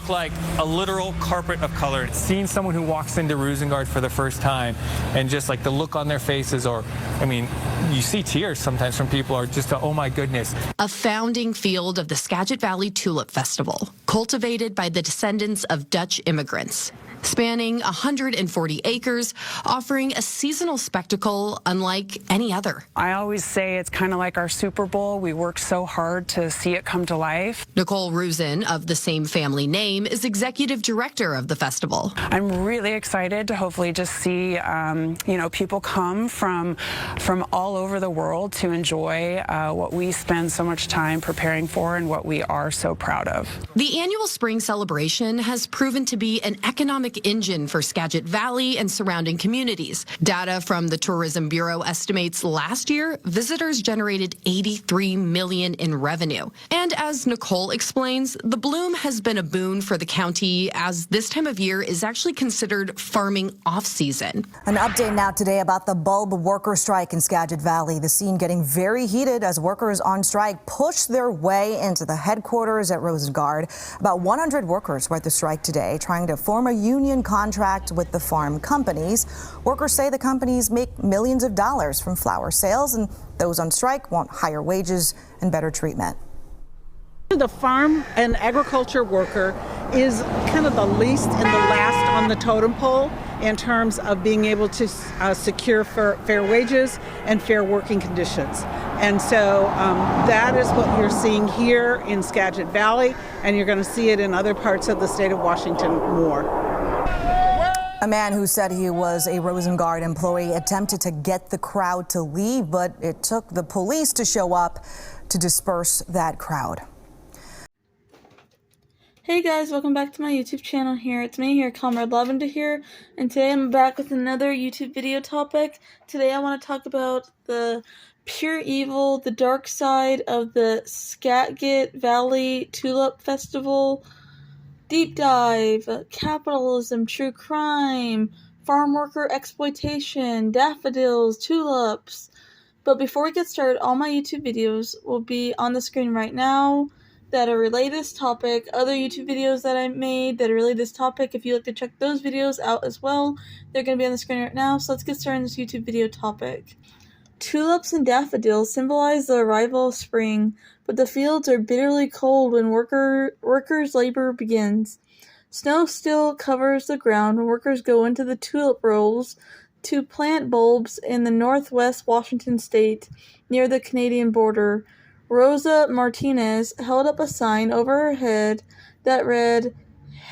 look like a literal carpet of color. Seeing someone who walks into RoozenGaarde for the first time and just like the look on their faces, or, I mean, you see tears sometimes from people, or just, oh my goodness. A founding field of the Skagit Valley Tulip Festival, cultivated by the descendants of Dutch immigrants. Spanning 140 acres, offering a seasonal spectacle unlike any other. I always say it's kind of like our Super Bowl. We work so hard to see it come to life. Nicole Roozen, of the same family name, is executive director of the festival. I'm really excited to hopefully just see, people come from all over the world to enjoy what we spend so much time preparing for and what we are so proud of. The annual spring celebration has proven to be an economic engine for Skagit Valley and surrounding communities. Data from the Tourism Bureau estimates last year, visitors generated $83 million in revenue. And as Nicole explains, the bloom has been a boon for the county, as this time of year is actually considered farming off-season. An update now today about the bulb worker strike in Skagit Valley. The scene getting very heated as workers on strike push their way into the headquarters at RoozenGaarde. About 100 workers were at the strike today, trying to form a union contract with the farm companies. Workers say the companies make millions of dollars from flower sales, and those on strike want higher wages and better treatment. The farm and agriculture worker is kind of the least and the last on the totem pole in terms of being able to secure fair wages and fair working conditions. And so that is what you're seeing here in Skagit Valley, and you're going to see it in other parts of the state of Washington more. A man who said he was a RoozenGaarde employee attempted to get the crowd to leave, but it took the police to show up to disperse that crowd. Hey guys, welcome back to my YouTube channel here. It's me here, Comrade Lavender here, and today I'm back with another YouTube video topic. Today I want to talk about the pure evil, the dark side of the Skagit Valley Tulip Festival. Deep dive, capitalism, true crime, farm worker exploitation, daffodils, tulips. But before we get started, all my YouTube videos will be on the screen right now that are related to this topic. Other YouTube videos that I made that are related to this topic, if you'd like to check those videos out as well, they're going to be on the screen right now. So let's get started on this YouTube video topic. Tulips and daffodils symbolize the arrival of spring, but the fields are bitterly cold when workers' labor begins. Snow still covers the ground when workers go into the tulip rolls to plant bulbs in the northwest Washington state near the Canadian border. Rosa Martinez held up a sign over her head that read,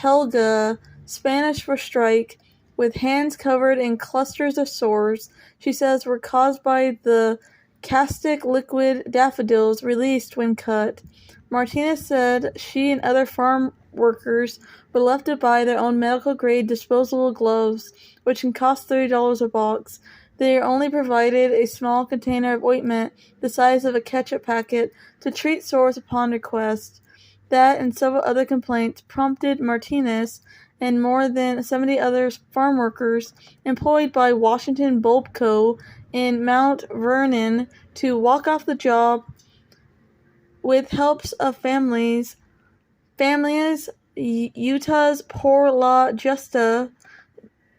"Huelga," Spanish for strike, with hands covered in clusters of sores she says were caused by the caustic liquid daffodils released when cut. Martinez said she and other farm workers were left to buy their own medical-grade disposable gloves, which can cost $30 a box. They are only provided a small container of ointment the size of a ketchup packet to treat sores upon request. That and several other complaints prompted Martinez and more than 70 other farm workers employed by Washington Bulb Co. in Mount Vernon to walk off the job with helps of Familias Unidas por la Justicia,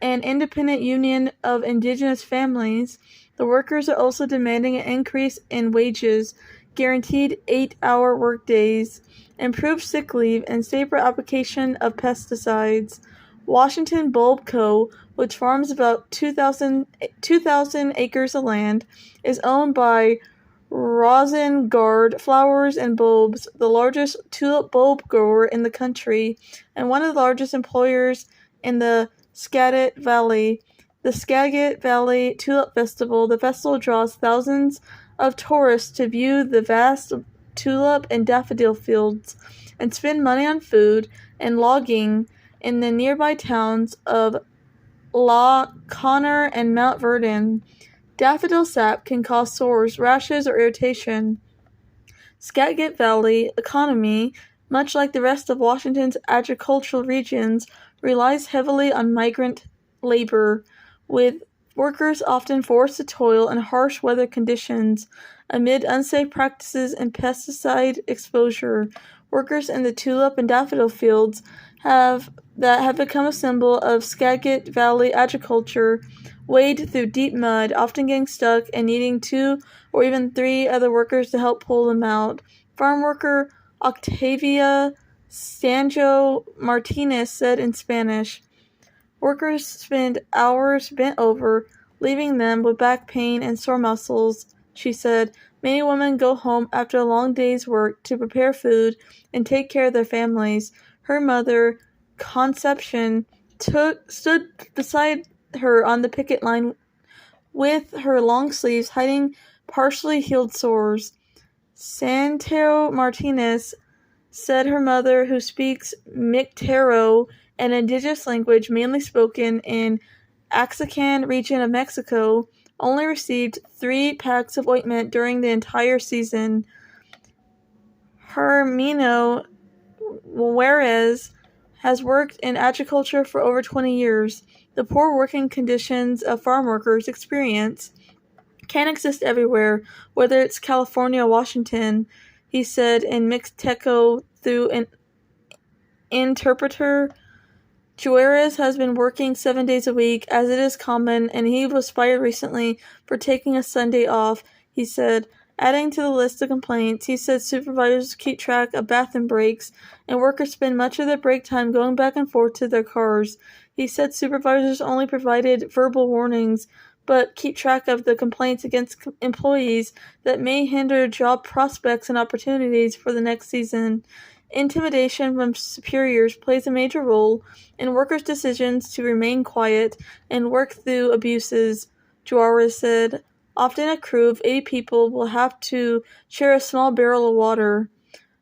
an independent union of Indigenous families. The workers are also demanding an increase in wages, guaranteed 8-hour workdays, improved sick leave, and safer application of pesticides. Washington Bulb Co., which farms about 2,000 acres of land, is owned by RoozenGaarde Flowers and Bulbs, the largest tulip-bulb grower in the country, and one of the largest employers in the Skagit Valley. The Skagit Valley Tulip Festival. The festival draws thousands of tourists to view the vast tulip and daffodil fields and spend money on food and logging in the nearby towns of Conner and Mount Vernon. Daffodil sap can cause sores, rashes, or irritation. Skagit Valley economy, much like the rest of Washington's agricultural regions, relies heavily on migrant labor, with workers often forced to toil in harsh weather conditions amid unsafe practices and pesticide exposure. Workers in the tulip and daffodil fields that have become a symbol of Skagit Valley agriculture, wade through deep mud, often getting stuck and needing 2 or even 3 other workers to help pull them out. Farm worker Octavia Sanjo Martinez said in Spanish, "Workers spend hours bent over, leaving them with back pain and sore muscles." She said, "Many women go home after a long day's work to prepare food and take care of their families." Her mother, Concepcion, stood beside her on the picket line with her long sleeves hiding partially healed sores. Santo Martinez said her mother, who speaks Mictero, an indigenous language mainly spoken in Axacan region of Mexico, only received 3 packs of ointment during the entire season. Hermino Juarez has worked in agriculture for over 20 years. The poor working conditions of farm workers experience can exist everywhere, whether it's California or Washington, he said in Mixteco through an interpreter. Juarez has been working 7 days a week, as it is common, and he was fired recently for taking a Sunday off, he said. Adding to the list of complaints, he said supervisors keep track of bathroom breaks, and workers spend much of their break time going back and forth to their cars. He said supervisors only provided verbal warnings, but keep track of the complaints against employees that may hinder job prospects and opportunities for the next season. Intimidation from superiors plays a major role in workers' decisions to remain quiet and work through abuses, Juarez said. Often a crew of 80 people will have to share a small barrel of water.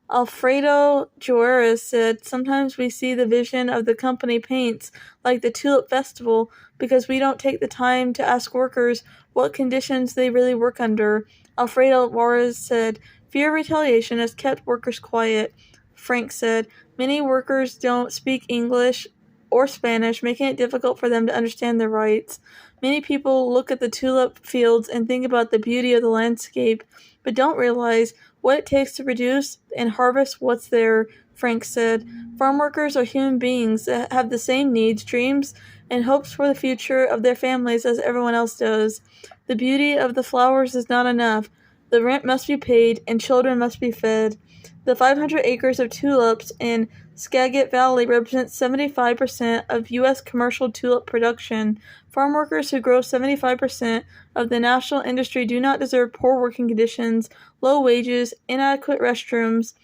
Alfredo Juarez said, "Sometimes we see the vision of the company paints, like the Tulip Festival, because we don't take the time to ask workers what conditions they really work under." Alfredo Juarez said, "Fear of retaliation has kept workers quiet." Frank said, "Many workers don't speak English or Spanish, making it difficult for them to understand their rights. Many people look at the tulip fields and think about the beauty of the landscape, but don't realize what it takes to produce and harvest what's there," Frank said. "Farm workers are human beings that have the same needs, dreams, and hopes for the future of their families as everyone else does. The beauty of the flowers is not enough. The rent must be paid, and children must be fed." The 500 acres of tulips in Skagit Valley represent 75% of U.S. commercial tulip production. Farm workers who grow 75% of the national industry do not deserve poor working conditions, low wages, inadequate restrooms.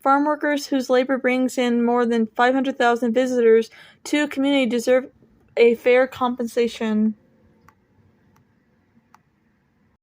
Farm workers whose labor brings in more than 500,000 visitors to a community deserve a fair compensation.